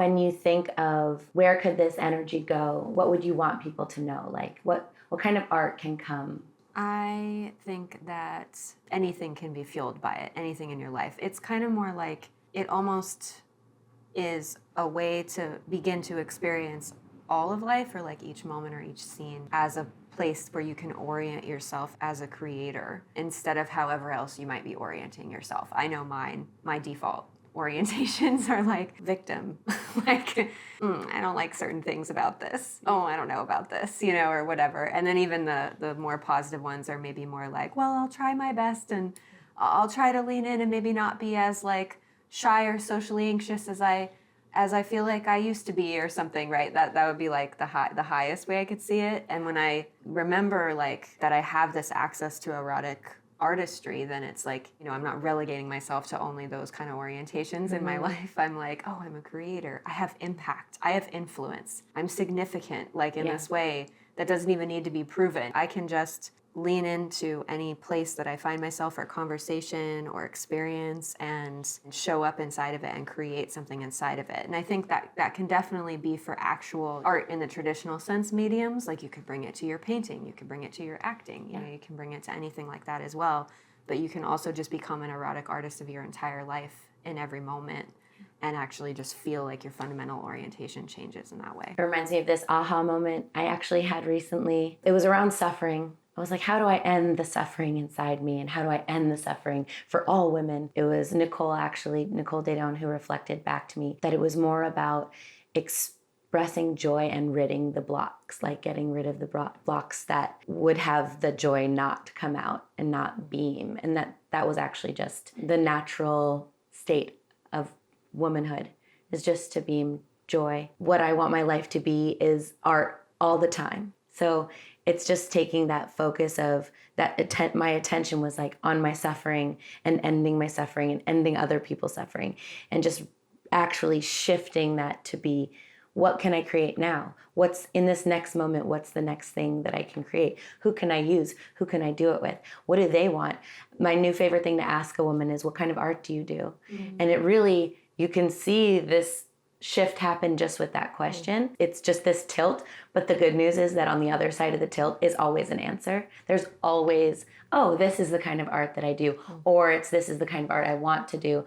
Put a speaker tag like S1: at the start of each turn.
S1: When you think of where could this energy go, what would you want people to know? Like what kind of art can come?
S2: I think that anything can be fueled by it, anything in your life. It's kind of more like it almost is a way to begin to experience all of life, or like each moment or each scene, as a place where you can orient yourself as a creator instead of however else you might be orienting yourself. I know my default orientations are like victim. Like, I don't like certain things about this. Oh, I don't know about this, or whatever. And then even the more positive ones are maybe more like, well, I'll try my best and I'll try to lean in and maybe not be as like shy or socially anxious as I feel like I used to be or something, right? That would be like the highest way I could see it. And when I remember like that I have this access to erotic artistry, then it's like, I'm not relegating myself to only those kind of orientations in my life. I'm like, oh, I'm a creator. I have impact. I have influence. I'm significant, like in this way that doesn't even need to be proven. I can just lean into any place that I find myself, or conversation or experience, and show up inside of it and create something inside of it. And I think that can definitely be for actual art in the traditional sense mediums. Like you could bring it to your painting, you could bring it to your acting, you can bring it to anything like that as well. But you can also just become an erotic artist of your entire life in every moment, and actually just feel like your fundamental orientation changes in that way.
S1: It reminds me of this aha moment I actually had recently. It was around suffering. I was like, how do I end the suffering inside me? And how do I end the suffering for all women? It was Nicole Dedon, who reflected back to me that it was more about expressing joy and ridding the blocks, like getting rid of the blocks that would have the joy not come out and not beam. And that was actually just the natural state of womanhood, is just to beam joy. What I want my life to be is art all the time. So it's just taking that focus of that my attention was like on my suffering and ending my suffering and ending other people's suffering, and just actually shifting that to be, what can I create now? What's in this next moment? What's the next thing that I can create? Who can I use? Who can I do it with? What do they want? My new favorite thing to ask a woman is, what kind of art do you do? Mm-hmm. And it really, you can see this shift happen just with that question. It's just this tilt, but the good news is that on the other side of the tilt is always an answer. There's always, oh, this is the kind of art that I do, or this is the kind of art I want to do,